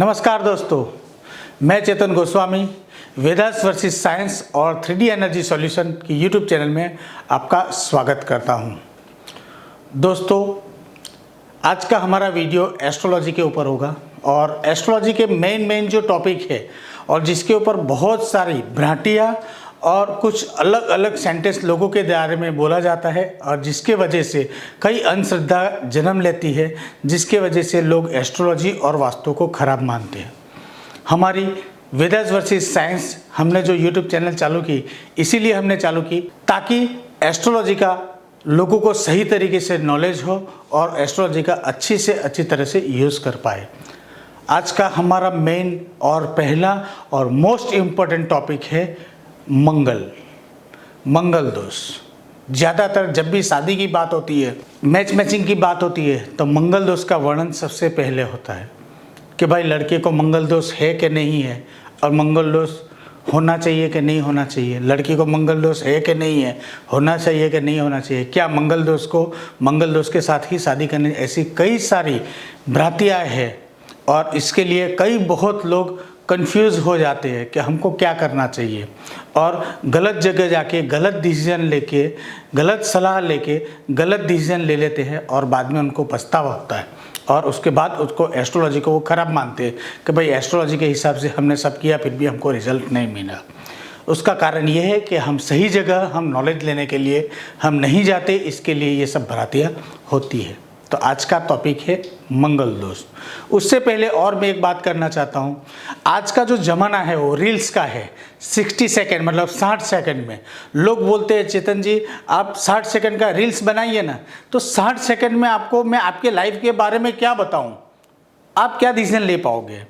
नमस्कार दोस्तों, मैं चेतन गोस्वामी वेदास वर्सेस साइंस और 3D एनर्जी सॉल्यूशन की यूट्यूब चैनल में आपका स्वागत करता हूं। दोस्तों, आज का हमारा वीडियो एस्ट्रोलॉजी के ऊपर होगा और एस्ट्रोलॉजी के मेन जो टॉपिक है और जिसके ऊपर बहुत सारी भ्रांतियाँ और कुछ अलग अलग सेंटेंस लोगों के बारे में बोला जाता है और जिसके वजह से कई अंधश्रद्धा जन्म लेती है, जिसके वजह से लोग एस्ट्रोलॉजी और वास्तु को खराब मानते हैं। हमारी वेदास वर्सेस साइंस हमने जो यूट्यूब चैनल चालू की, इसीलिए हमने चालू की ताकि एस्ट्रोलॉजी का लोगों को सही तरीके से नॉलेज हो और एस्ट्रोलॉजी का अच्छी से अच्छी तरह से यूज़ कर पाए। आज का हमारा मेन और पहला और मोस्ट इम्पोर्टेंट टॉपिक है मंगल दोष। ज़्यादातर जब भी शादी की बात होती है, मैचिंग की बात होती है, तो मंगल दोष का वर्णन सबसे पहले होता है कि भाई लड़के को मंगल दोष है कि नहीं है और मंगल दोष होना चाहिए कि नहीं होना चाहिए, लड़की को मंगल दोष है कि नहीं है, होना चाहिए कि नहीं होना चाहिए, क्या मंगल दोष के साथ ही शादी करनी, ऐसी कई सारी भ्रांतियाँ हैं और इसके लिए बहुत लोग कंफ्यूज हो जाते हैं कि हमको क्या करना चाहिए और गलत जगह जाके गलत डिसीजन लेके, गलत सलाह लेके गलत डिसीजन ले लेते हैं और बाद में उनको पछतावा होता है और उसके बाद उसको एस्ट्रोलॉजी को वो खराब मानते हैं कि भाई एस्ट्रोलॉजी के हिसाब से हमने सब किया फिर भी हमको रिजल्ट नहीं मिला। उसका कारण ये है कि हम सही जगह हम नॉलेज लेने के लिए हम नहीं जाते, इसके लिए ये सब भ्रांतियाँ होती है। तो आज का टॉपिक है मंगल दोष। उससे पहले और मैं एक बात करना चाहता हूँ, आज का जो ज़माना है वो रील्स का है। 60 सेकेंड मतलब 60 सेकेंड में लोग बोलते हैं चेतन जी आप 60 सेकेंड का रील्स बनाइए ना, तो 60 सेकेंड में आपको मैं आपके लाइफ के बारे में क्या बताऊँ, आप क्या डिसीजन ले पाओगे।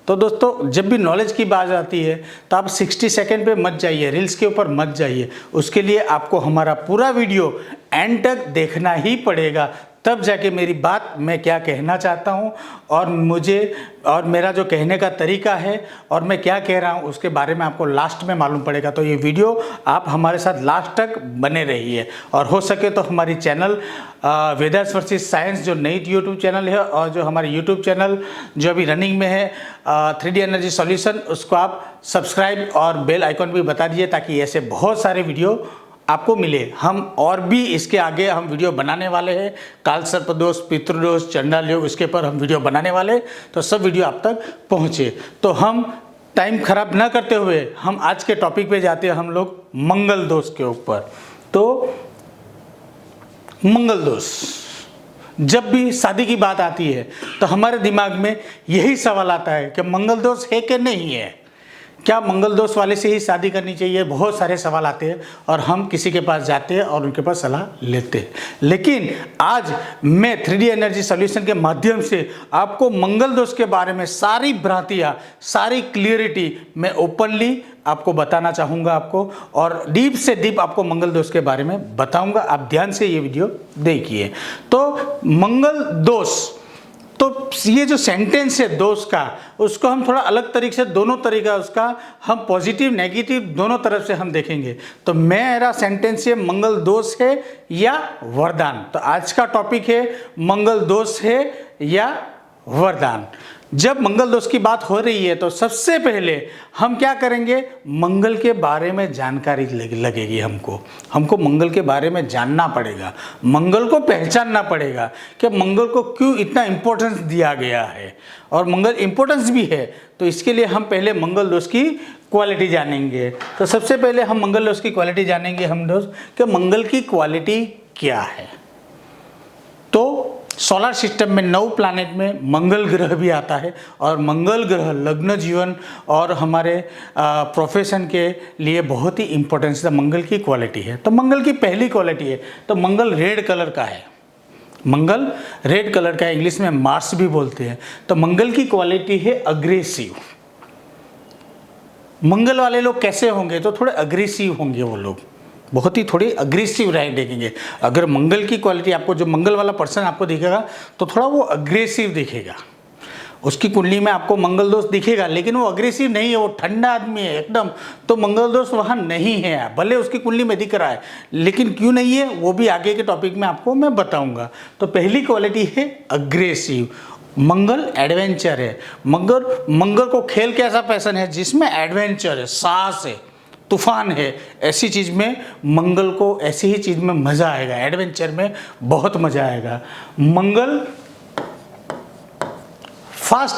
तो दोस्तों, जब भी नॉलेज की बात आती है तो आप 60 सेकेंड पे मत जाइए, रील्स के ऊपर मत जाइए। उसके लिए आपको हमारा पूरा वीडियो एंड तक देखना ही पड़ेगा, तब जाके मेरी बात मैं क्या कहना चाहता हूँ और मेरा जो कहने का तरीका है और मैं क्या कह रहा हूँ उसके बारे में आपको लास्ट में मालूम पड़ेगा। तो ये वीडियो आप हमारे साथ लास्ट तक बने रहिए और हो सके तो हमारी चैनल वेदास वर्सेस साइंस जो नई यूट्यूब चैनल है और जो हमारी यूट्यूब चैनल जो अभी रनिंग में है 3D एनर्जी सॉल्यूशन, उसको आप सब्सक्राइब और बेल आइकॉन भी बता दीजिए ताकि ऐसे बहुत सारे वीडियो आपको मिले। हम और भी इसके आगे हम वीडियो बनाने वाले हैं, काल सर्पदोष, पितृदोष, चंडाल योग, इसके पर हम वीडियो बनाने वाले, तो सब वीडियो आप तक पहुँचे। तो हम टाइम खराब ना करते हुए हम आज के टॉपिक पे जाते हैं, हम लोग मंगल दोष के ऊपर। तो मंगल दोष, जब भी शादी की बात आती है तो हमारे दिमाग में यही सवाल आता है कि मंगल दोष है कि नहीं है, क्या मंगल दोष वाले से ही शादी करनी चाहिए। बहुत सारे सवाल आते हैं और हम किसी के पास जाते हैं और उनके पास सलाह लेते हैं। लेकिन आज मैं 3D एनर्जी सॉल्यूशन के माध्यम से आपको मंगल दोष के बारे में सारी भ्रांतियाँ, सारी क्लियरिटी मैं ओपनली आपको बताना चाहूँगा आपको, और डीप से डीप आपको मंगल दोष के बारे में बताऊँगा। आप ध्यान से ये वीडियो देखिए। तो मंगल दोष, तो ये जो सेंटेंस है दोष का, उसको हम थोड़ा अलग तरीके से, दोनों तरीका उसका हम पॉजिटिव नेगेटिव दोनों तरफ से हम देखेंगे। तो मेरा सेंटेंस है मंगल दोष है या वरदान। तो आज का टॉपिक है मंगल दोष है या वरदान। जब मंगल दोष की बात हो रही है तो सबसे पहले हम क्या करेंगे, मंगल के बारे में जानकारी लगेगी। हमको मंगल के बारे में जानना पड़ेगा, मंगल को पहचानना पड़ेगा कि मंगल को क्यों इतना इम्पोर्टेंस दिया गया है और मंगल इम्पोर्टेंस भी है। तो इसके लिए हम पहले मंगल दोष की क्वालिटी जानेंगे। तो सबसे पहले हम मंगल दोष की क्वालिटी जानेंगे हम दोस्त कि मंगल की क्वालिटी क्या है। तो सोलर सिस्टम में 9 प्लैनेट में मंगल ग्रह भी आता है और मंगल ग्रह लग्न जीवन और हमारे प्रोफेशन के लिए बहुत ही इम्पोर्टेंस है। मंगल की क्वालिटी है, तो मंगल की पहली क्वालिटी है, तो मंगल रेड कलर का है। मंगल रेड कलर का है, इंग्लिश में मार्स भी बोलते हैं। तो मंगल की क्वालिटी है अग्रेसिव। मंगल वाले लोग कैसे होंगे, तो थोड़े अग्रेसिव होंगे, वो लोग बहुत ही थोड़ी अग्रेसिव राय देखेंगे। अगर मंगल की क्वालिटी आपको, जो मंगल वाला पर्सन आपको दिखेगा तो थोड़ा वो अग्रेसिव दिखेगा। उसकी कुंडली में आपको मंगल दोष दिखेगा लेकिन वो अग्रेसिव नहीं है, वो ठंडा आदमी है एकदम। तो मंगल दोष वहाँ नहीं है, भले उसकी कुंडली में दिख रहा है, लेकिन क्यों नहीं है वो भी आगे के टॉपिक में आपको मैं बताऊंगा। तो पहली क्वालिटी है अग्रेसिव, मंगल एडवेंचर है। मंगल मंगल को खेल के ऐसा पैसन है जिसमें एडवेंचर है, साहस है, तूफान है। ऐसी चीज़ में मंगल को, ऐसी ही चीज़ में मज़ा आएगा, एडवेंचर में बहुत मज़ा आएगा। मंगल फास्ट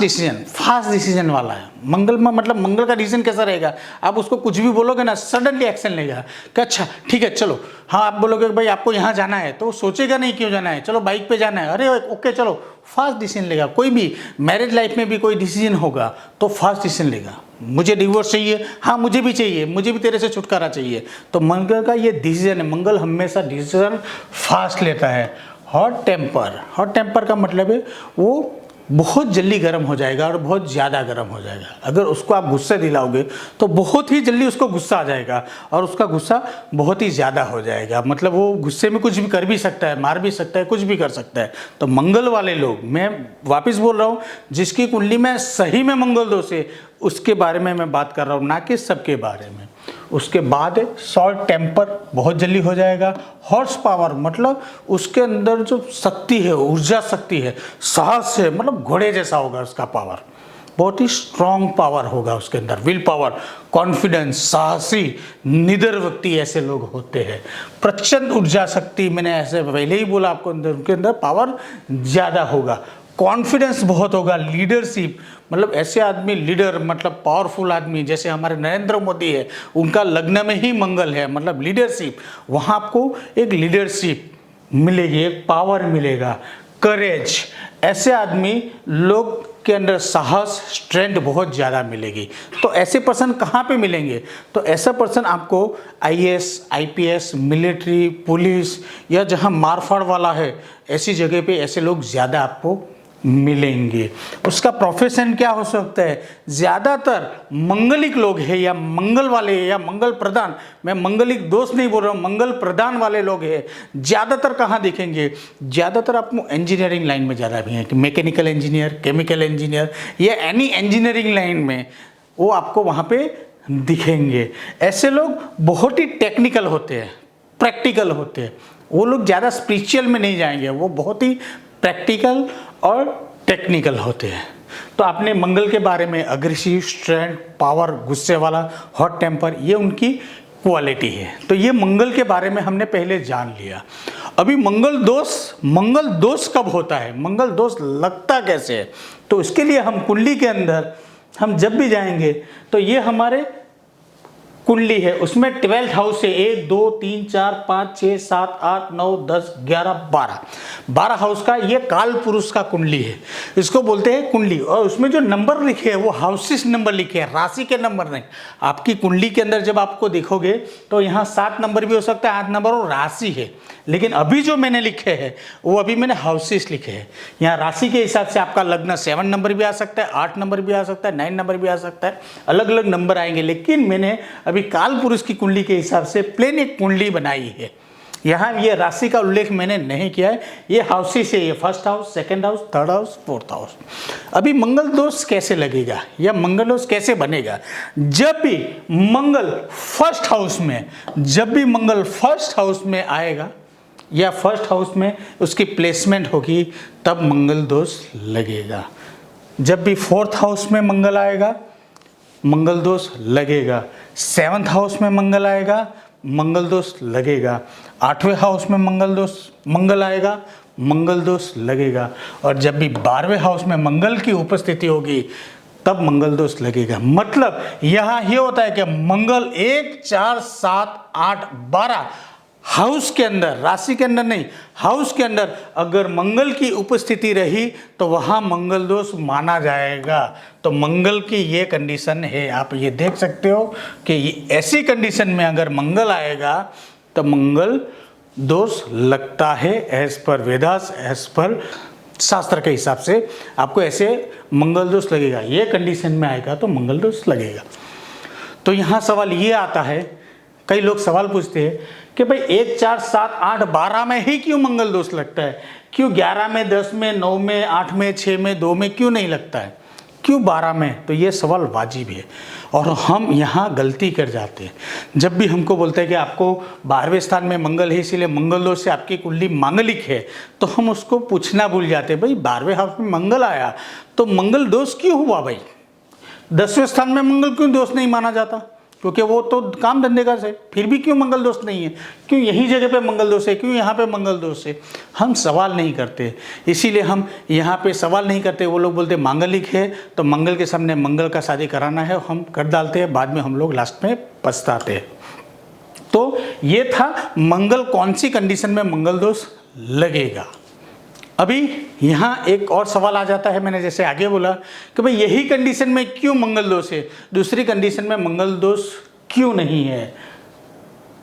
डिसीजन वाला है। मंगल में मतलब मंगल का डिसीजन कैसा रहेगा, आप उसको कुछ भी बोलोगे ना, सडनली एक्शन लेगा कि अच्छा ठीक है चलो। हाँ, आप बोलोगे भाई आपको यहाँ जाना है तो सोचेगा नहीं क्यों जाना है, चलो बाइक पे जाना है, अरे ओके चलो, फास्ट डिसीजन लेगा। कोई भी मैरिज लाइफ में भी कोई डिसीजन होगा तो फास्ट डिसीजन लेगा। मुझे डिवोर्स चाहिए, हाँ मुझे भी चाहिए, मुझे भी तेरे से छुटकारा चाहिए, तो मंगल का ये डिसीजन है। मंगल हमेशा डिसीजन फास्ट लेता है। हॉट टेम्पर का मतलब है वो बहुत जल्दी गर्म हो जाएगा और बहुत ज़्यादा गर्म हो जाएगा। अगर उसको आप गुस्से दिलाओगे तो बहुत ही जल्दी उसको गुस्सा आ जाएगा और उसका गुस्सा बहुत ही ज़्यादा हो जाएगा। मतलब वो गुस्से में कुछ भी कर भी सकता है, मार भी सकता है, कुछ भी कर सकता है। तो मंगल वाले लोग, मैं वापस बोल रहा हूँ, जिसकी कुंडली में सही में मंगल दोष है उसके बारे में मैं बात कर रहा हूँ, ना कि सबके बारे में। उसके बाद शॉर्ट टेम्पर, बहुत जल्दी हो जाएगा। हॉर्स पावर मतलब उसके अंदर जो शक्ति है, ऊर्जा शक्ति है, साहस है, मतलब घोड़े जैसा होगा उसका पावर, बहुत ही स्ट्रॉन्ग पावर होगा उसके अंदर। विल पावर, कॉन्फिडेंस, साहसी, निडर व्यक्ति ऐसे लोग होते हैं। प्रचंड ऊर्जा शक्ति, मैंने ऐसे पहले ही बोला आपको, उनके अंदर पावर ज़्यादा होगा। कॉन्फिडेंस बहुत होगा। लीडरशिप मतलब ऐसे आदमी, लीडर मतलब पावरफुल आदमी, जैसे हमारे नरेंद्र मोदी है, उनका लग्न में ही मंगल है, मतलब लीडरशिप। वहाँ आपको एक लीडरशिप मिलेगी, एक पावर मिलेगा। करेज, ऐसे आदमी लोग के अंदर साहस, स्ट्रेंथ बहुत ज़्यादा मिलेगी। तो ऐसे पर्सन कहाँ पे मिलेंगे, तो ऐसा पर्सन आपको IAS, IPS, मिलिट्री, पुलिस या जहाँ मारफाड़ वाला है, ऐसी जगह पे ऐसे लोग ज़्यादा आपको मिलेंगे। उसका प्रोफेशन क्या हो सकता है, ज़्यादातर मंगलिक लोग हैं या मंगल वाले या मंगल प्रधान, मैं मंगलिक दोष नहीं बोल रहा हूँ, मंगल प्रधान वाले लोग हैं। ज़्यादातर कहाँ दिखेंगे, ज़्यादातर आपको इंजीनियरिंग लाइन में ज़्यादा भी हैं, कि मैकेनिकल इंजीनियर, केमिकल इंजीनियर या एनी इंजीनियरिंग लाइन में वो आपको वहाँ पे दिखेंगे। ऐसे लोग बहुत ही टेक्निकल होते हैं, प्रैक्टिकल होते हैं। वो लोग ज़्यादा स्पिरिचुअल में नहीं जाएंगे, वो बहुत ही प्रैक्टिकल और टेक्निकल होते हैं। तो आपने मंगल के बारे में अग्रेसिव, स्ट्रेंथ, पावर, गुस्से वाला, हॉट टेम्पर, ये उनकी क्वालिटी है। तो ये मंगल के बारे में हमने पहले जान लिया। अभी मंगल दोष कब होता है, मंगल दोष लगता कैसे है, तो इसके लिए हम कुंडली के अंदर हम जब भी जाएंगे तो ये हमारे कुंडली है, उसमें 12th हाउस है, 1 2 3 4 5 6 7 8 9 10 11 12 हाउस का ये काल पुरुष का कुंडली है, इसको बोलते हैं कुंडली। और उसमें जो नंबर लिखे हैं वो हाउसेस नंबर लिखे हैं, राशि के नंबर नहीं। आपकी कुंडली के अंदर जब आपको देखोगे तो यहाँ 7 नंबर भी हो सकता है, 8 नंबर और राशि है। लेकिन अभी जो मैंने लिखे हैं वो अभी मैंने हाउसेस लिखे हैं। यहाँ राशि के हिसाब से आपका लग्न 7 नंबर भी आ सकता है, 8 नंबर भी आ सकता है, 9 नंबर भी आ सकता है, अलग अलग नंबर आएंगे। लेकिन मैंने अभी काल पुरुष की कुंडली के हिसाब से प्लेन एक कुंडली बनाई है। यहाँ ये राशि का उल्लेख मैंने नहीं किया है, ये हाउसेस है, ये 1st house, 2nd house, 3rd house, 4th house. अभी मंगल दोष कैसे लगेगा या मंगल दोष कैसे बनेगा, जब भी मंगल 1st हाउस में, जब भी मंगल 1st हाउस में आएगा या 1st हाउस में उसकी प्लेसमेंट होगी तब मंगल दोष लगेगा। जब भी 4th हाउस में मंगल आएगा मंगल दोष लगेगा, 7th हाउस में मंगल आएगा मंगल दोष लगेगा, 8वें हाउस में मंगल आएगा मंगल दोष लगेगा, और जब भी 12वें हाउस में मंगल की उपस्थिति होगी तब मंगल दोष लगेगा। मतलब यहाँ ये होता है कि मंगल 1 4 7 8 12 हाउस के अंदर, राशि के अंदर नहीं, हाउस के अंदर अगर मंगल की उपस्थिति रही तो वहाँ मंगल दोष माना जाएगा। तो मंगल की ये कंडीशन है, आप ये देख सकते हो कि ऐसी कंडीशन में अगर मंगल आएगा तो मंगल दोष लगता है। As per Vedas, as per शास्त्र के हिसाब से आपको ऐसे मंगल दोष लगेगा। ये कंडीशन में आएगा तो मंगल दोष लगेगा। तो यहाँ सवाल ये आता है, कई लोग सवाल पूछते हैं कि भाई 1 4 7 8 12 में ही क्यों मंगल दोष लगता है, क्यों 11 में, 10 में, 9 में, 8 में, 6 में, 2 में क्यों नहीं लगता है। क्यों 12 में? तो ये सवाल वाजिब है और हम यहाँ गलती कर जाते हैं। जब भी हमको बोलते हैं कि आपको 12वें स्थान में मंगल है इसीलिए मंगल दोष से आपकी कुंडली मांगलिक है, तो हम उसको पूछना भूल जाते हैं, भाई 12वें हाउस में मंगल आया तो मंगल दोष क्यों हुआ भाई? 10वें स्थान में मंगल क्यों दोष नहीं माना जाता? क्योंकि वो तो काम धंधे का है, फिर भी क्यों मंगल दोष नहीं है? क्यों यही जगह पे मंगल दोष है, क्यों यहाँ पे मंगल दोष है? हम सवाल नहीं करते, इसीलिए हम यहाँ पे सवाल नहीं करते। वो लोग बोलते मांगलिक है तो मंगल के सामने मंगल का शादी कराना है, हम कर डालते हैं, बाद में हम लोग लास्ट में पछताते हैं। तो ये था मंगल कौन सी कंडीशन में मंगल दोष लगेगा। अभी यहाँ एक और सवाल आ जाता है, मैंने जैसे आगे बोला कि भाई यही कंडीशन में क्यों मंगल दोष है, दूसरी कंडीशन में मंगल दोष क्यों नहीं है।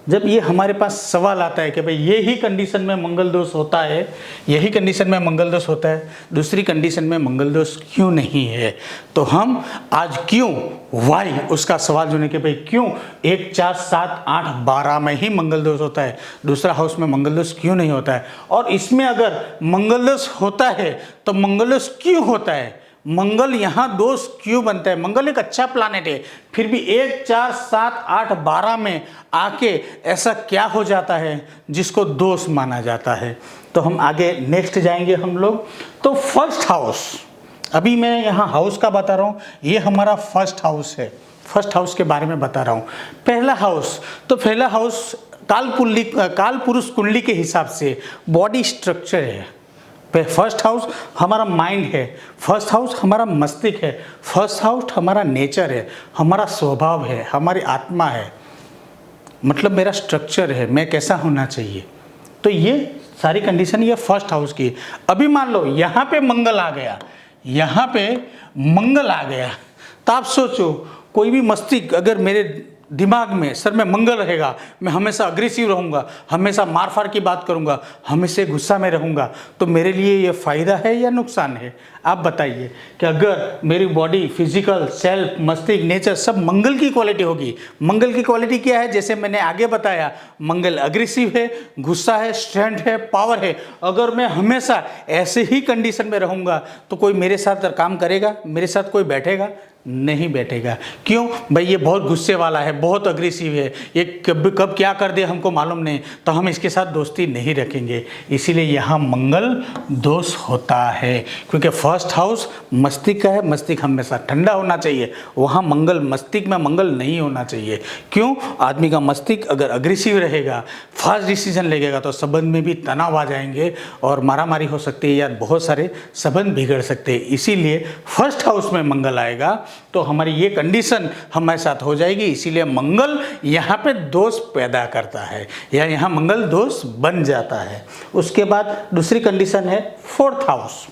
जब ये हमारे पास सवाल आता है कि भाई यही कंडीशन में मंगल दोष होता है, यही कंडीशन में मंगल दोष होता है, दूसरी कंडीशन में मंगल दोष क्यों नहीं है, तो हम आज क्यों वाई उसका सवाल जो है कि भाई क्यों 1 4 7 8 12 में ही मंगल दोष होता है, दूसरा हाउस में मंगल दोष क्यों नहीं होता है, और इसमें अगर मंगल दोष होता है तो मंगल दोष क्यों होता है, मंगल यहाँ दोष क्यों बनता है। मंगल एक अच्छा प्लानेट है, फिर भी 1 4 7 8 12 में आके ऐसा क्या हो जाता है जिसको दोष माना जाता है। तो हम आगे नेक्स्ट जाएंगे हम लोग। तो फर्स्ट हाउस, अभी मैं यहाँ हाउस का बता रहा हूँ, ये हमारा फर्स्ट हाउस है, फर्स्ट हाउस के बारे में बता रहा हूँ। पहला हाउस, तो पहला हाउस काल पुरुष कुंडली के हिसाब से बॉडी स्ट्रक्चर है। फर्स्ट हाउस हमारा माइंड है, फर्स्ट हाउस हमारा मस्तिष्क है, फर्स्ट हाउस हमारा नेचर है, हमारा स्वभाव है, हमारी आत्मा है, मतलब मेरा स्ट्रक्चर है, मैं कैसा होना चाहिए। तो ये सारी कंडीशन ये फर्स्ट हाउस की। अभी मान लो यहाँ पे मंगल आ गया, यहाँ पे मंगल आ गया, तो आप सोचो कोई भी मस्तिष्क अगर मेरे दिमाग में सर में मंगल रहेगा, मैं हमेशा अग्रेसिव रहूँगा, हमेशा मार फाड़ की बात करूँगा, हमेशा गुस्सा में रहूँगा, तो मेरे लिए ये फ़ायदा है या नुकसान है? आप बताइए कि अगर मेरी बॉडी फिजिकल सेल्फ मस्तिष्क नेचर सब मंगल की क्वालिटी होगी। मंगल की क्वालिटी क्या है, जैसे मैंने आगे बताया, मंगल अग्रेसिव है, गुस्सा है, स्ट्रेंथ है, पावर है। अगर मैं हमेशा ऐसे ही कंडीशन में रहूँगा तो कोई मेरे साथ काम करेगा, मेरे साथ कोई बैठेगा? नहीं बैठेगा। क्यों भाई? ये बहुत गुस्से वाला है, बहुत अग्रेसिव है, ये कब क्या कर दे हमको मालूम नहीं, तो हम इसके साथ दोस्ती नहीं रखेंगे। इसीलिए यहाँ मंगल दोष होता है, क्योंकि फर्स्ट हाउस मस्तिष्क का है, मस्तिष्क हमेशा ठंडा होना चाहिए, वहाँ मंगल मस्तिष्क में मंगल नहीं होना चाहिए। क्यों? आदमी का मस्तिष्क अगर अग्रेसिव रहेगा, फास्ट डिसीजन लगेगा, तो संबंध में भी तनाव आ जाएंगे और मारामारी हो सकती है या बहुत सारे संबंध बिगड़ सकते हैं। इसीलिए फर्स्ट हाउस में मंगल आएगा तो हमारी ये कंडीशन हमारे साथ हो जाएगी। इसीलिए मंगल यहाँ पे दोष पैदा करता है या यहाँ मंगल दोष बन जाता है। उसके बाद दूसरी कंडीशन है फोर्थ हाउस।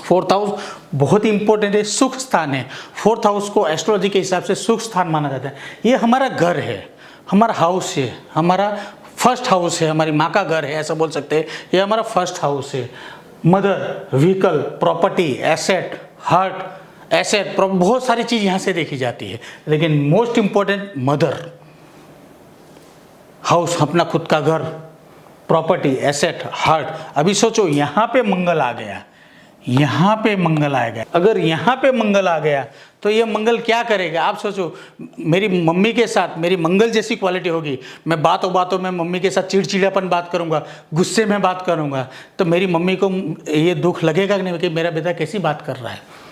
फोर्थ हाउस बहुत ही इंपॉर्टेंट है, सुख स्थान है। फोर्थ हाउस को एस्ट्रोलॉजी के हिसाब से सुख स्थान माना जाता है। ये हमारा घर है, हमारा हाउस है, हमारा फर्स्ट हाउस है, हमारी माँ का घर है, ऐसा बोल सकते हैं। ये हमारा फर्स्ट हाउस है। Mother, vehicle, property, asset, heart, asset, बहुत सारी चीज यहां से देखी जाती है, लेकिन मोस्ट इंपॉर्टेंट मदर हाउस, अपना खुद का घर, प्रॉपर्टी, एसेट, हार्ट। अभी सोचो यहाँ पे मंगल आ गया, यहाँ पे मंगल आ गया। अगर यहाँ पे मंगल आ गया तो ये मंगल क्या करेगा? आप सोचो, मेरी मम्मी के साथ मेरी मंगल जैसी क्वालिटी होगी, मैं बातों बातों में मम्मी के साथ चिड़चिड़ापन बात करूंगा, गुस्से में बात करूंगा, तो मेरी मम्मी को ये दुख लगेगा कि नहीं कि मेरा बेटा कैसी बात कर रहा है।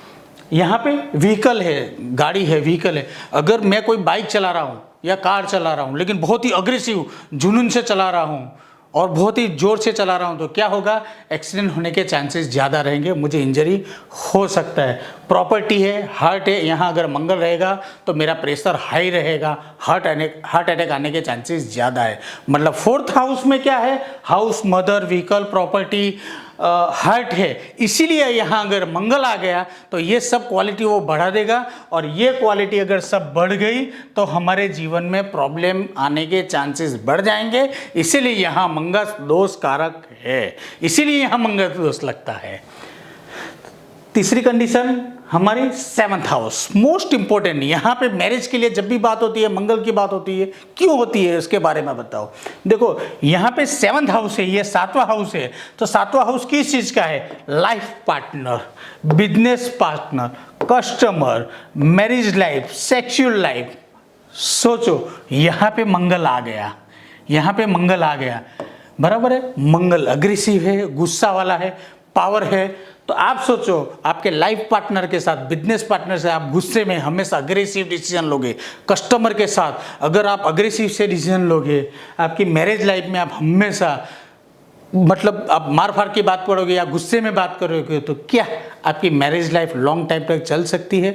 यहाँ पे व्हीकल है, गाड़ी है, व्हीकल है। अगर मैं कोई बाइक चला रहा हूँ या कार चला रहा हूँ, लेकिन बहुत ही अग्रेसिव जुनून से चला रहा हूँ और बहुत ही जोर से चला रहा हूँ, तो क्या होगा? एक्सीडेंट होने के चांसेस ज़्यादा रहेंगे, मुझे इंजरी हो सकता है। प्रॉपर्टी है, हार्ट है, यहाँ अगर मंगल रहेगा तो मेरा प्रेशर हाई रहेगा, हार्ट अटैक आने के चांसेस ज़्यादा है। मतलब फोर्थ हाउस में क्या है? House, mother, vehicle, property, heart है। इसीलिए यहाँ अगर मंगल आ गया तो ये सब क्वालिटी वो बढ़ा देगा, और ये क्वालिटी अगर सब बढ़ गई तो हमारे जीवन में प्रॉब्लम आने के चांसेस बढ़ जाएंगे। इसीलिए यहाँ मंगल दोष कारक है, इसीलिए यहाँ मंगल दोष लगता है। तीसरी कंडीशन हमारी सेवंथ हाउस, मोस्ट इंपॉर्टेंट। यहाँ पे मैरिज के लिए जब भी बात होती है, मंगल की बात होती है, क्यों होती है उसके बारे में बताओ। देखो यहाँ पे सेवंथ हाउस है, ये सातवां हाउस है। तो सातवां हाउस किस चीज का है? Life partner, business partner, customer, marriage life, sexual life. सोचो यहाँ पे मंगल आ गया, यहाँ पे मंगल आ गया, बराबर है। मंगल अग्रेसिव है, गुस्सा वाला है, पावर है। तो आप सोचो आपके लाइफ पार्टनर के साथ, बिजनेस पार्टनर से आप गुस्से में हमेशा अग्रेसिव डिसीजन लोगे, कस्टमर के साथ अगर आप अग्रेसिव से डिसीजन लोगे, आपकी मैरिज लाइफ में आप हमेशा मतलब आप मार फाड़ की बात करोगे या गुस्से में बात करोगे, तो क्या आपकी मैरिज लाइफ लॉन्ग टाइम तक चल सकती है?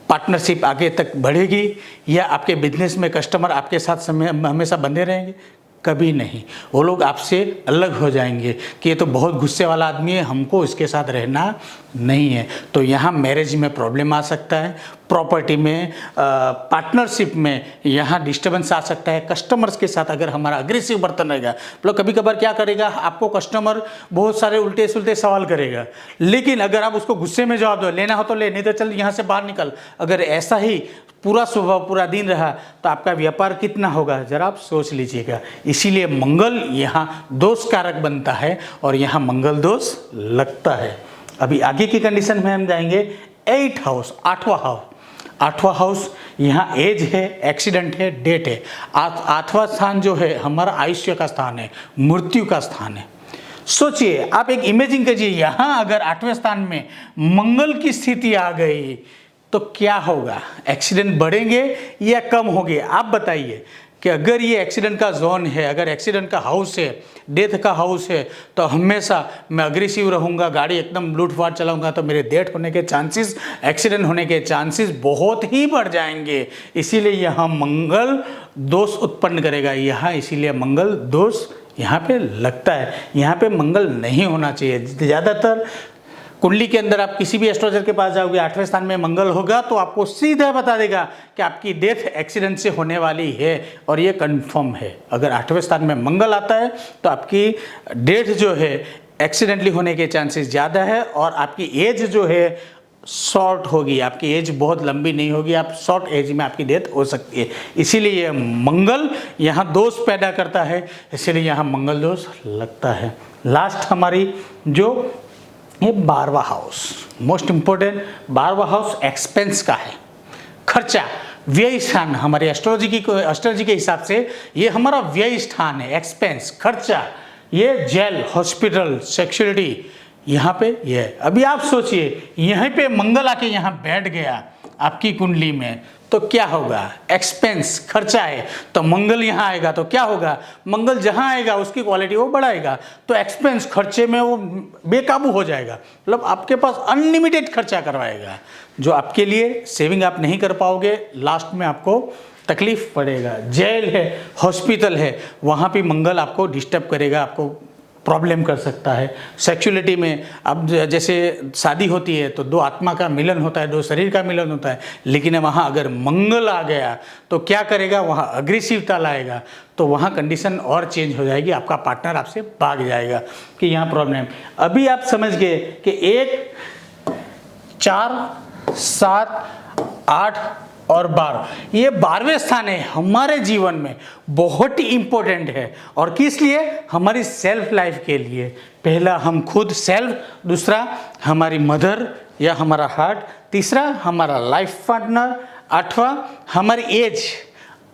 पार्टनरशिप आगे तक बढ़ेगी? या आपके बिजनेस में कस्टमर आपके साथ हमेशा बंधे रहेंगे? कभी नहीं। वो लोग आपसे अलग हो जाएंगे कि ये तो बहुत गुस्से वाला आदमी है, हमको इसके साथ रहना नहीं है। तो यहाँ मैरिज में प्रॉब्लम आ सकता है, प्रॉपर्टी में, पार्टनरशिप में यहाँ डिस्टर्बेंस आ सकता है। कस्टमर्स के साथ अगर हमारा अग्रेसिव बर्तन रहेगा, मतलब कभी कभार क्या करेगा, आपको कस्टमर बहुत सारे उल्टे सुलटे सवाल करेगा, लेकिन अगर आप उसको गुस्से में जवाब दो, लेना हो तो ले, नहीं तो चल यहाँ से बाहर निकल, अगर ऐसा ही पूरा सुबह पूरा दिन रहा तो आपका व्यापार कितना होगा, जरा आप सोच लीजिएगा। इसीलिए मंगल यहाँ दोष कारक बनता है और यहाँ मंगल दोष लगता है। अभी आगे की कंडीशन में हम जाएंगे 8th हाउस, 8वां हाउस। 8वां हाउस यहाँ एज है, एक्सीडेंट है, डेट है। 8वां स्थान जो है हमारा आयुष्य का स्थान है, मृत्यु का स्थान है। सोचिए, आप एक इमेजिन कीजिए, यहाँ अगर 8वें स्थान में मंगल की स्थिति आ गई तो क्या होगा? एक्सीडेंट बढ़ेंगे या कम होंगे? आप बताइए कि अगर ये एक्सीडेंट का जोन है, अगर एक्सीडेंट का हाउस है, डेथ का हाउस है, तो हमेशा मैं अग्रेसिव रहूँगा, गाड़ी एकदम लूटफाट चलाऊँगा, तो मेरे डेथ होने के चांसेस, एक्सीडेंट होने के चांसेस बहुत ही बढ़ जाएंगे। इसीलिए यहाँ मंगल दोष उत्पन्न करेगा यहाँ, इसीलिए मंगल दोष यहाँ पे लगता है। यहाँ पे मंगल नहीं होना चाहिए। ज़्यादातर कुंडली के अंदर आप किसी भी एस्ट्रोलॉजर के पास जाओगे, 8वें स्थान में मंगल होगा तो आपको सीधा बता देगा कि आपकी डेथ एक्सीडेंट से होने वाली है, और ये कंफर्म है। अगर 8वें स्थान में मंगल आता है तो आपकी डेथ जो है एक्सीडेंटली होने के चांसेस ज़्यादा है, और आपकी एज जो है शॉर्ट होगी, आपकी एज बहुत लंबी नहीं होगी, आप शॉर्ट एज में आपकी डेथ हो सकती है। इसीलिए यह मंगल यहाँ दोष पैदा करता है, इसीलिए यहाँ मंगल दोष लगता है। लास्ट हमारी जो ये 12वां हाउस, मोस्ट इंपॉर्टेंट 12वां हाउस एक्सपेंस का है, खर्चा, व्यय स्थान। हमारे एस्ट्रोलॉजी के हिसाब से ये हमारा व्यय स्थान है, एक्सपेंस, खर्चा। ये जेल, हॉस्पिटल, सेक्सुअलिटी यहाँ पे ये। अभी आप सोचिए यहाँ पे मंगल आके यहाँ बैठ गया आपकी कुंडली में, तो क्या होगा? एक्सपेंस, खर्चा है, तो मंगल यहाँ आएगा तो क्या होगा? मंगल जहाँ आएगा उसकी क्वालिटी वो बढ़ाएगा, तो एक्सपेंस, खर्चे में वो बेकाबू हो जाएगा। मतलब आपके पास अनलिमिटेड खर्चा करवाएगा, जो आपके लिए सेविंग आप नहीं कर पाओगे, लास्ट में आपको तकलीफ पड़ेगा। जेल है, हॉस्पिटल है, वहाँ भी मंगल आपको डिस्टर्ब करेगा, आपको प्रॉब्लम कर सकता है। सेक्सुअलिटी में अब जैसे शादी होती है तो दो आत्मा का मिलन होता है, दो शरीर का मिलन होता है, लेकिन वहाँ अगर मंगल आ गया तो क्या करेगा? वहाँ अग्रेसिवता लाएगा, तो वहाँ कंडीशन और चेंज हो जाएगी, आपका पार्टनर आपसे भाग जाएगा कि यहाँ प्रॉब्लम। अभी आप समझ गए कि 1, 4, 7, 8 और 12, ये 12वें स्थान है हमारे जीवन में, बहुत ही इंपॉर्टेंट है। और किस लिए? हमारी सेल्फ लाइफ के लिए। पहला हम खुद सेल्फ, दूसरा हमारी मदर या हमारा हार्ट, तीसरा हमारा लाइफ पार्टनर, 8वां हमारी एज,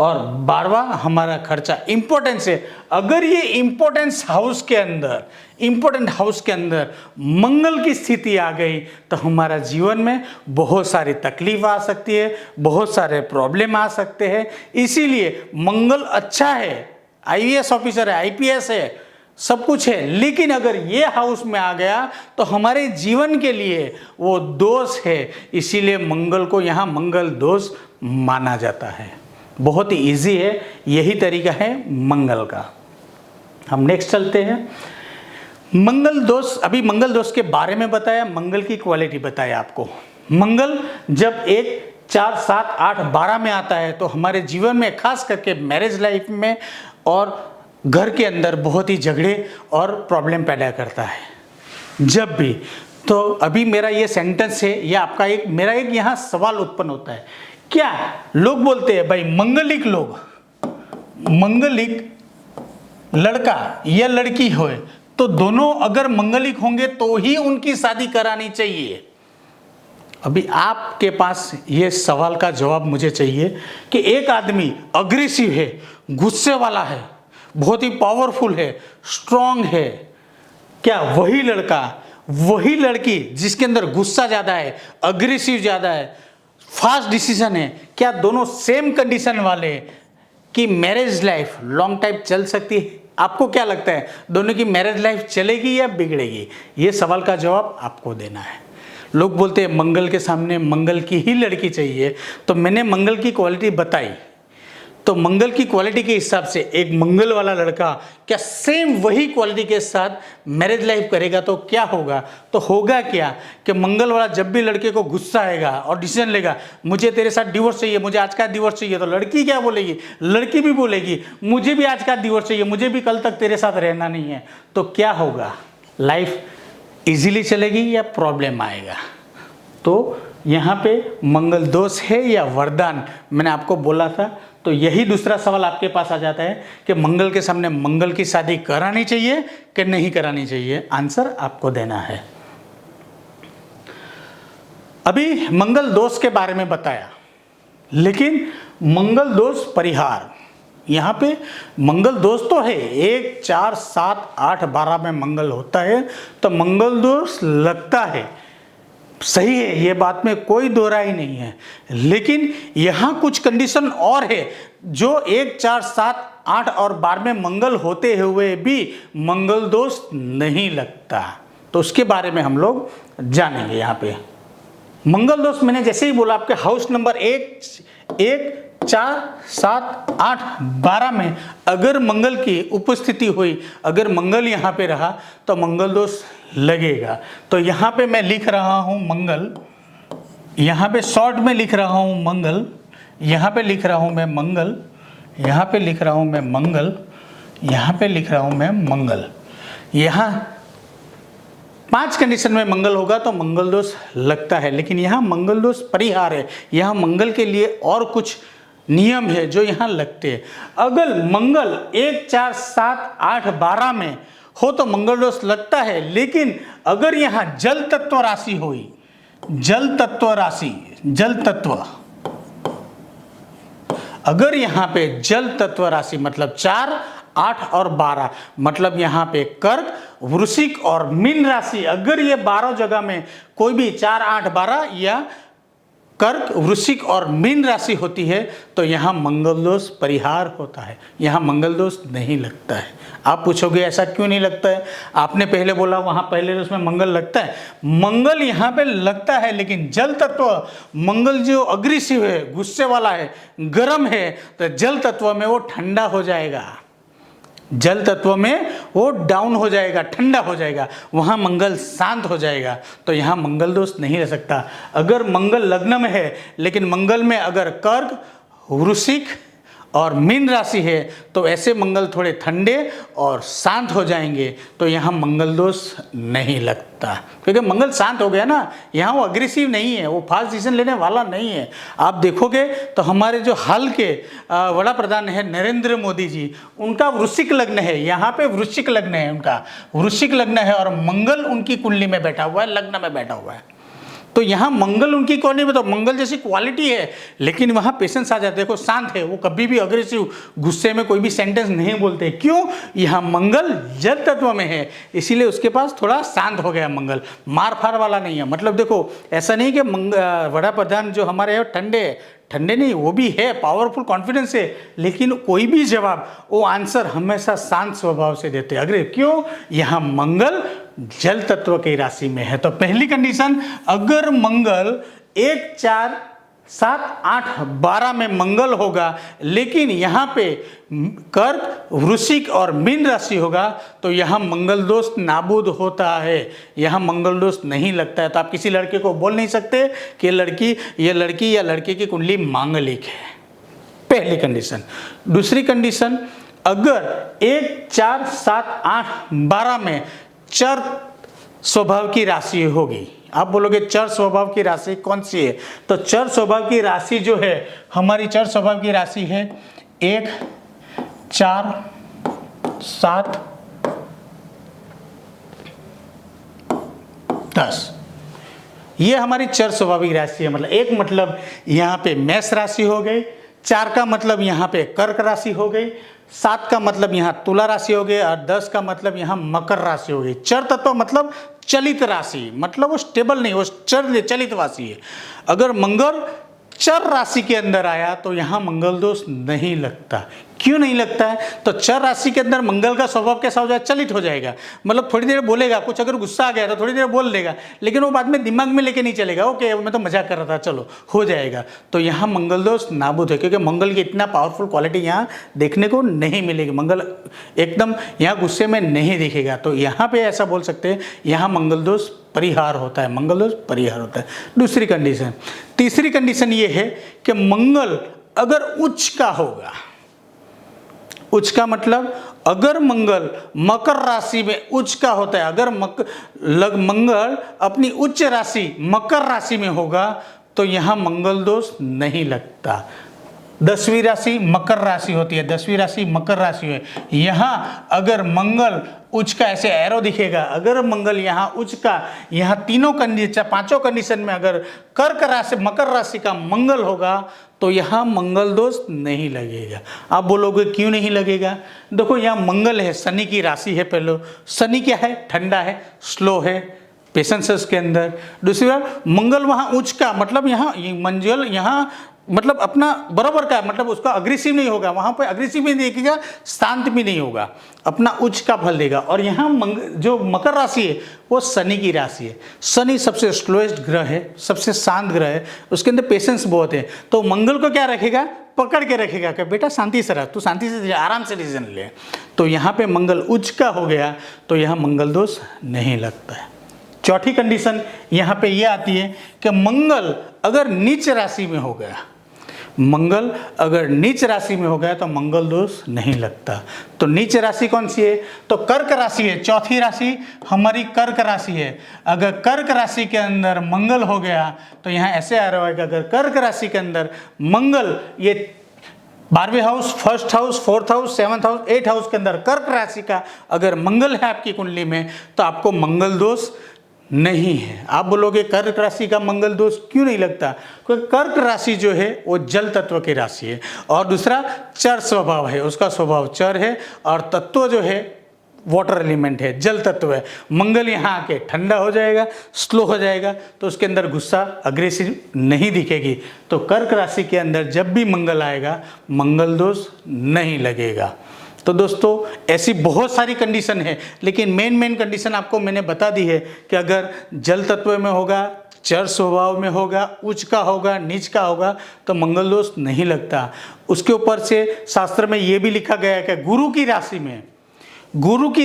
और 12वां हमारा खर्चा। इंपॉर्टेंस है। अगर ये इंपॉर्टेंस हाउस के अंदर, इंपॉर्टेंट हाउस के अंदर मंगल की स्थिति आ गई तो हमारा जीवन में बहुत सारी तकलीफ आ सकती है, बहुत सारे प्रॉब्लम आ सकते हैं। इसीलिए मंगल अच्छा है, IAS ऑफिसर है, IPS है, सब कुछ है, लेकिन अगर ये हाउस में आ गया तो हमारे जीवन के लिए वो दोष है। इसीलिए मंगल को यहाँ मंगल दोष माना जाता है। बहुत ही इजी है, यही तरीका है मंगल का। हम नेक्स्ट चलते हैं। मंगल दोष, अभी मंगल दोष के बारे में बताया, मंगल की क्वालिटी बताया आपको। मंगल जब 1, 4, 7, 8, 12 में आता है तो हमारे जीवन में, खास करके मैरिज लाइफ में और घर के अंदर बहुत ही झगड़े और प्रॉब्लम पैदा करता है जब भी। तो अभी मेरा ये सेंटेंस है या आपका मेरा एक यहाँ सवाल उत्पन्न होता है, क्या लोग बोलते हैं भाई मंगलिक लोग, मंगलिक लड़का या लड़की होए तो दोनों अगर मंगलिक होंगे तो ही उनकी शादी करानी चाहिए। अभी आपके पास ये सवाल का जवाब मुझे चाहिए कि एक आदमी अग्रेसिव है, गुस्से वाला है, बहुत ही पावरफुल है, स्ट्रांग है, क्या वही लड़का, वही लड़की जिसके अंदर गुस्सा ज़्यादा है, अग्रेसिव ज़्यादा है, फास्ट डिसीजन है, क्या दोनों सेम कंडीशन वाले की मैरिज लाइफ लॉन्ग टाइम चल सकती है? आपको क्या लगता है, दोनों की मैरिज लाइफ चलेगी या बिगड़ेगी? ये सवाल का जवाब आपको देना है। लोग बोलते हैं मंगल के सामने मंगल की ही लड़की चाहिए, तो मैंने मंगल की क्वालिटी बताई। तो मंगल की क्वालिटी के हिसाब से एक मंगल वाला लड़का क्या सेम वही क्वालिटी के साथ मैरिज लाइफ करेगा? तो क्या होगा? तो होगा क्या कि मंगल वाला जब भी लड़के को गुस्सा आएगा और डिसीजन लेगा, मुझे तेरे साथ डिवोर्स चाहिए, मुझे आज का डिवोर्स चाहिए, तो लड़की क्या बोलेगी? लड़की भी बोलेगी मुझे भी आज का डिवोर्स चाहिए, मुझे भी कल तक तेरे साथ रहना नहीं है। तो क्या होगा? लाइफ इजीली चलेगी या प्रॉब्लम आएगा? तो यहाँ पे मंगल दोष है या वरदान, मैंने आपको बोला था। तो यही दूसरा सवाल आपके पास आ जाता है कि मंगल के सामने मंगल की शादी करानी चाहिए कि नहीं करानी चाहिए? आंसर आपको देना है। अभी मंगल दोष के बारे में बताया, लेकिन मंगल दोष परिहार, यहाँ पे मंगल दोष तो है, 1, 4, 7, 8, 12 में मंगल होता है, तो मंगल दोष लगता है, सही है, ये बात में कोई दो राय नहीं है। लेकिन यहाँ कुछ कंडीशन और है जो 1, 4, 7, 8 और 12 में मंगल होते हुए भी मंगल दोष नहीं लगता। तो उसके बारे में हम लोग जानेंगे। यहाँ पे मंगल दोष मैंने जैसे ही बोला, आपके हाउस नंबर 1, 4, 7, 8, 12 में अगर मंगल की उपस्थिति हुई, अगर मंगल यहाँ पे रहा तो मंगल दोष लगेगा। तो यहाँ पे मैं लिख रहा हूँ मंगल, यहाँ पे शॉर्ट में लिख रहा हूँ मंगल, यहाँ पे लिख रहा हूँ मैं मंगल, यहाँ पे लिख रहा हूँ मैं मंगल, यहाँ पे लिख रहा हूँ मैं मंगल। यहाँ 5 कंडीशन में मंगल होगा तो मंगल दोष लगता है, लेकिन यहाँ मंगल दोष परिहार है। यहाँ मंगल के लिए और कुछ नियम है जो यहाँ लगते हैं। अगर मंगल 1, 4, 7, 8, 12 में हो तो मंगल दोष लगता है, लेकिन अगर यहाँ जल तत्व राशि हुई, जल तत्व राशि, जल तत्व, अगर यहाँ पे जल तत्व राशि मतलब 4, 8 और 12, मतलब यहाँ पे कर्क, वृश्चिक और मीन राशि, अगर ये 12 जगह में कोई भी 4, 8, 12 या कर्क, वृश्चिक और मीन राशि होती है तो यहाँ मंगल दोष परिहार होता है, यहाँ मंगल दोष नहीं लगता है। आप पूछोगे ऐसा क्यों नहीं लगता है? आपने पहले बोला वहाँ पहले दोष में मंगल लगता है। मंगल यहाँ पे लगता है, लेकिन जल तत्व, मंगल जो अग्रेसिव है, गुस्से वाला है, गर्म है, तो जल तत्व में वो ठंडा हो जाएगा, जल तत्व में वो डाउन हो जाएगा, ठंडा हो जाएगा, वहाँ मंगल शांत हो जाएगा। तो यहाँ मंगल दोष नहीं रह सकता। अगर मंगल लग्न में है, लेकिन मंगल में अगर कर्क, वृश्चिक और मीन राशि है तो ऐसे मंगल थोड़े ठंडे और शांत हो जाएंगे, तो यहाँ मंगल दोष नहीं लगता, क्योंकि मंगल शांत हो गया ना। यहाँ वो अग्रेसिव नहीं है, वो फास्ट डिसीजन लेने वाला नहीं है। आप देखोगे तो हमारे जो हाल के वड़ा प्रधान है नरेंद्र मोदी जी, उनका वृश्चिक लग्न है, यहाँ पे वृश्चिक लग्न है, उनका वृश्चिक लग्न है और मंगल उनकी कुंडली में बैठा हुआ है, लग्न में बैठा हुआ है। तो यहाँ मंगल उनकी क्वालिटी में, तो मंगल जैसी क्वालिटी है, लेकिन वहाँ पेशेंस आ जाता है। देखो शांत है, वो कभी भी अग्रेसिव गुस्से में कोई भी सेंटेंस नहीं बोलते। क्यों? यहाँ मंगल जल तत्व में है, इसीलिए उसके पास थोड़ा शांत हो गया मंगल, मार फार वाला नहीं है। मतलब देखो ऐसा नहीं कि वड़ा प्रधान जो हमारे है ठंडे ठंडे नहीं, वो भी है, पावरफुल कॉन्फिडेंस है, लेकिन कोई भी जवाब, वो आंसर हमेशा शांत स्वभाव से देते हैं। अग्रे क्यों? यहाँ मंगल जल तत्व की राशि में है। तो पहली कंडीशन, अगर मंगल 1, 4, 7, 8, 12 में मंगल होगा, लेकिन यहाँ पे कर्क, वृश्चिक और मीन राशि होगा, तो यहाँ मंगल दोष नाबूद होता है, यहाँ मंगल दोष नहीं लगता है। तो आप किसी लड़के को बोल नहीं सकते कि ये लड़की या लड़के की कुंडली मांगलिक है, पहली कंडीशन। दूसरी कंडीशन, अगर 1, 4, 7, 8, 12 में चर स्वभाव की राशि होगी। आप बोलोगे चर स्वभाव की राशि कौन सी है? तो चर स्वभाव की राशि जो है, हमारी चर स्वभाव की राशि है 1, 4, 7, 10। ये हमारी चर स्वाभाविक राशि है। मतलब एक मतलब यहाँ पे मेष राशि हो गई, 4 का मतलब यहाँ पे कर्क राशि हो गई, 7 का मतलब यहाँ तुला राशि हो गई और 10 का मतलब यहाँ मकर राशि हो गई। चर तत्व मतलब चलित राशि, मतलब वो स्टेबल नहीं, वो चलित राशि है। अगर मंगल चर राशि के अंदर आया तो यहाँ मंगल दोष नहीं लगता। क्यों नहीं लगता है? तो चर राशि के अंदर मंगल का स्वभाव कैसा हो जाए, चलित हो जाएगा। मतलब थोड़ी देर बोलेगा, कुछ अगर गुस्सा आ गया तो थोड़ी देर बोल देगा, लेकिन वो बाद में दिमाग में लेके नहीं चलेगा, ओके मैं तो मजाक कर रहा था, चलो हो जाएगा। तो यहाँ मंगल दोष नाबूद है, क्योंकि मंगल की इतना पावरफुल क्वालिटी यहाँ देखने को नहीं मिलेगी। मंगल एकदम यहाँ गुस्से में नहीं दिखेगा। तो यहाँ पे ऐसा बोल सकते हैं, यहाँ मंगल दोष परिहार होता है, मंगल दोष परिहार होता है। दूसरी कंडीशन, तीसरी कंडीशन ये है कि मंगल अगर उच्च का होगा, उच्च का मतलब अगर मंगल मकर राशि में उच्च का होता है, अगर मंगल अपनी उच्च राशि मकर राशि में होगा तो यहाँ मंगल दोष नहीं लगता। 10वीं राशि मकर राशि होती है, 10वीं राशि मकर राशि है। यहाँ अगर मंगल उच्च का, ऐसे एरो दिखेगा, अगर मंगल यहाँ उच्च का, यहाँ तीनों कंडीशन, पांचों कंडीशन में अगर कर्क राशि मकर राशि का मंगल होगा तो यहाँ मंगल दोष नहीं लगेगा। आप बोलोगे क्यों नहीं लगेगा? देखो यहाँ मंगल है, शनि की राशि है। पहले शनि क्या है? ठंडा है, स्लो है, पेशेंस है उसके अंदर। दूसरी बात मंगल वहाँ उच्च का, मतलब यहाँ मंगल यहाँ मतलब अपना बराबर का, मतलब उसका अग्रेसिव नहीं होगा, वहाँ पे अग्रेसिव भी नहीं दिखेगा, शांत भी नहीं होगा, अपना उच्च का फल देगा। और यहाँ जो मकर राशि है वो शनि की राशि है। शनि सबसे स्लोएस्ट ग्रह है, सबसे शांत ग्रह है, उसके अंदर पेशेंस बहुत है। तो मंगल को क्या रखेगा? पकड़ के रखेगा कि बेटा शांति से रह, तू शांति से आराम से डिसीजन ले। तो यहाँ पे मंगल उच्च का हो गया तो यहाँ मंगल दोष नहीं लगता है। चौथी कंडीशन यहाँ पे ये आती है कि मंगल अगर नीच राशि में हो गया, मंगल अगर नीच राशि में हो गया तो मंगल दोष नहीं लगता। तो नीच राशि कौन सी है? तो कर्क राशि है। चौथी राशि हमारी कर्क राशि है। अगर कर्क राशि के अंदर मंगल हो गया तो यहाँ ऐसे आ रहा है कि अगर कर्क राशि के अंदर मंगल, ये 12वें house, first house, 4th house, 7th house, 8th house के अंदर कर्क राशि का अगर मंगल है आपकी कुंडली में तो आपको मंगल दोष नहीं है। आप बोलोगे कर्क राशि का मंगल दोष क्यों नहीं लगता? क्योंकि कर्क राशि जो है वो जल तत्व की राशि है और दूसरा चर स्वभाव है, उसका स्वभाव चर है और तत्व जो है वाटर एलिमेंट है, जल तत्व है। मंगल यहाँ आके ठंडा हो जाएगा, स्लो हो जाएगा, तो उसके अंदर गुस्सा, अग्रेसिव नहीं दिखेगी। तो कर्क राशि के अंदर जब भी मंगल आएगा मंगल दोष नहीं लगेगा। तो दोस्तों ऐसी बहुत सारी कंडीशन है, लेकिन मेन कंडीशन आपको मैंने बता दी है कि अगर जल तत्व में होगा, चर स्वभाव में होगा, उच्च का होगा, नीच का होगा तो मंगल दोष नहीं लगता। उसके ऊपर से शास्त्र में ये भी लिखा गया है कि गुरु की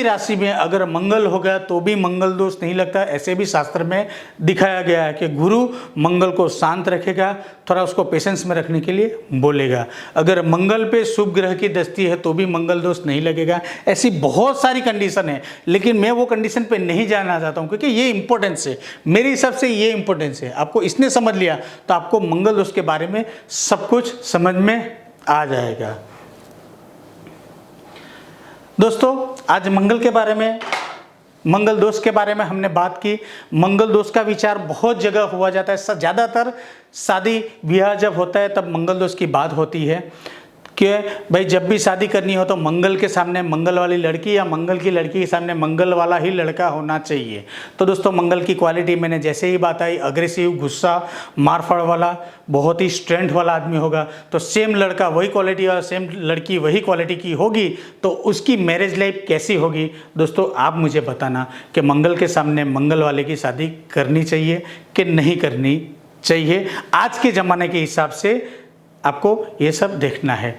राशि में अगर मंगल हो गया तो भी मंगल दोष नहीं लगता। ऐसे भी शास्त्र में दिखाया गया है कि गुरु मंगल को शांत रखेगा, थोड़ा उसको पेशेंस में रखने के लिए बोलेगा। अगर मंगल पे शुभ ग्रह की दृष्टि है तो भी मंगल दोष नहीं लगेगा। ऐसी बहुत सारी कंडीशन है, लेकिन मैं वो कंडीशन पे नहीं जाना चाहता हूँ क्योंकि ये इंपॉर्टेंस है, मेरे हिसाब से ये इंपॉर्टेंस है। आपको इसने समझ लिया तो आपको मंगल दोष के बारे में सब कुछ समझ में आ जाएगा। दोस्तों आज मंगल दोष के बारे में हमने बात की। मंगल दोष का विचार बहुत जगह हुआ जाता है, ज़्यादातर शादी ब्याह जब होता है तब मंगल दोष की बात होती है कि भाई जब भी शादी करनी हो तो मंगल के सामने मंगल वाली लड़की या मंगल की लड़की के सामने मंगल वाला ही लड़का होना चाहिए। तो दोस्तों मंगल की क्वालिटी मैंने जैसे ही बात आई, अग्रेसिव, गुस्सा, मारफाड़ वाला, बहुत ही स्ट्रेंथ वाला आदमी होगा तो सेम लड़का वही क्वालिटी और सेम लड़की वही क्वालिटी की होगी तो उसकी मैरिज लाइफ कैसी होगी? दोस्तों आप मुझे बताना कि मंगल के सामने मंगल वाले की शादी करनी चाहिए कि नहीं करनी चाहिए। आज के ज़माने के हिसाब से आपको ये सब देखना है।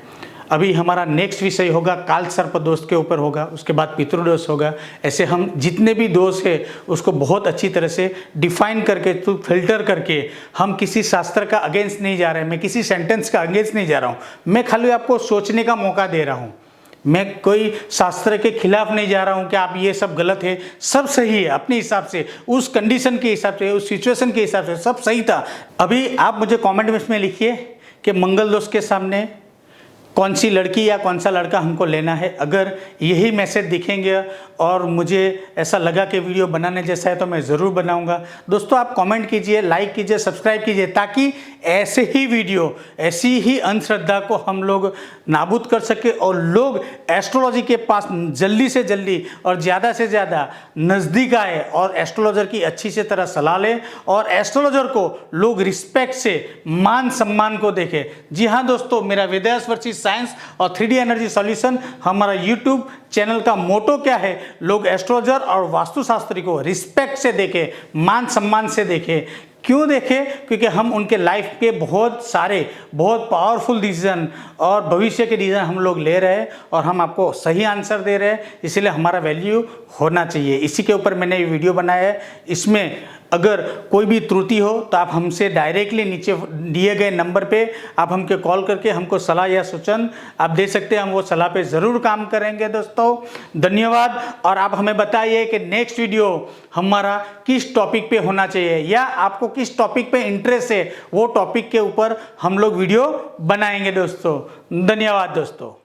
अभी हमारा नेक्स्ट विषय होगा काल सर्प दोष के ऊपर होगा, उसके बाद पितृदोष होगा। ऐसे हम जितने भी दोष है उसको बहुत अच्छी तरह से डिफाइन करके, तो फिल्टर करके, हम किसी शास्त्र का अगेंस्ट नहीं जा रहे हैं, मैं किसी सेंटेंस का अगेंस्ट नहीं जा रहा हूँ, मैं खाली आपको सोचने का मौका दे रहा हूँ। मैं कोई शास्त्र के खिलाफ नहीं जा रहा हूँ कि आप ये सब गलत है, सब सही है अपने हिसाब से, उस कंडीशन के हिसाब से, उस सिचुएशन के हिसाब से सब सही था। अभी आप मुझे कमेंट में लिखिए कि मंगल दोष के सामने कौन सी लड़की या कौन सा लड़का हमको लेना है। अगर यही मैसेज दिखेंगे और मुझे ऐसा लगा कि वीडियो बनाने जैसा है तो मैं ज़रूर बनाऊंगा। दोस्तों आप कमेंट कीजिए, लाइक कीजिए, सब्सक्राइब कीजिए, ताकि ऐसे ही वीडियो, ऐसी ही अंधश्रद्धा को हम लोग नाबूद कर सके और लोग एस्ट्रोलॉजी के पास जल्दी से जल्दी और ज़्यादा से ज़्यादा नज़दीक आए और एस्ट्रोलॉजर की अच्छी से तरह सलाह लें और एस्ट्रोलॉजर को लोग रिस्पेक्ट से, मान सम्मान को देखें। जी हाँ दोस्तों, मेरा वेदास वर्सेस साइंस और 3D एनर्जी सॉल्यूशन हमारा यूट्यूब चैनल का मोटो क्या है, लोग एस्ट्रोलॉजर और वास्तुशास्त्री को रिस्पेक्ट से देखें, मान सम्मान से देखें। क्यों देखें? क्योंकि हम उनके लाइफ के बहुत सारे, बहुत पावरफुल डिसीजन और भविष्य के डिसीजन हम लोग ले रहे हैं और हम आपको सही आंसर दे रहे हैं, इसलिए हमारा वैल्यू होना चाहिए। इसी के ऊपर मैंने ये वीडियो बनाया है। इसमें अगर कोई भी त्रुटि हो तो आप हमसे डायरेक्टली नीचे दिए गए नंबर पे आप हमको कॉल करके हमको सलाह या सूचन आप दे सकते हैं। हम वो सलाह पे ज़रूर काम करेंगे दोस्तों। धन्यवाद। और आप हमें बताइए कि नेक्स्ट वीडियो हमारा किस टॉपिक पे होना चाहिए या आपको किस टॉपिक पे इंटरेस्ट है, वो टॉपिक के ऊपर हम लोग वीडियो बनाएंगे दोस्तों। धन्यवाद दोस्तों।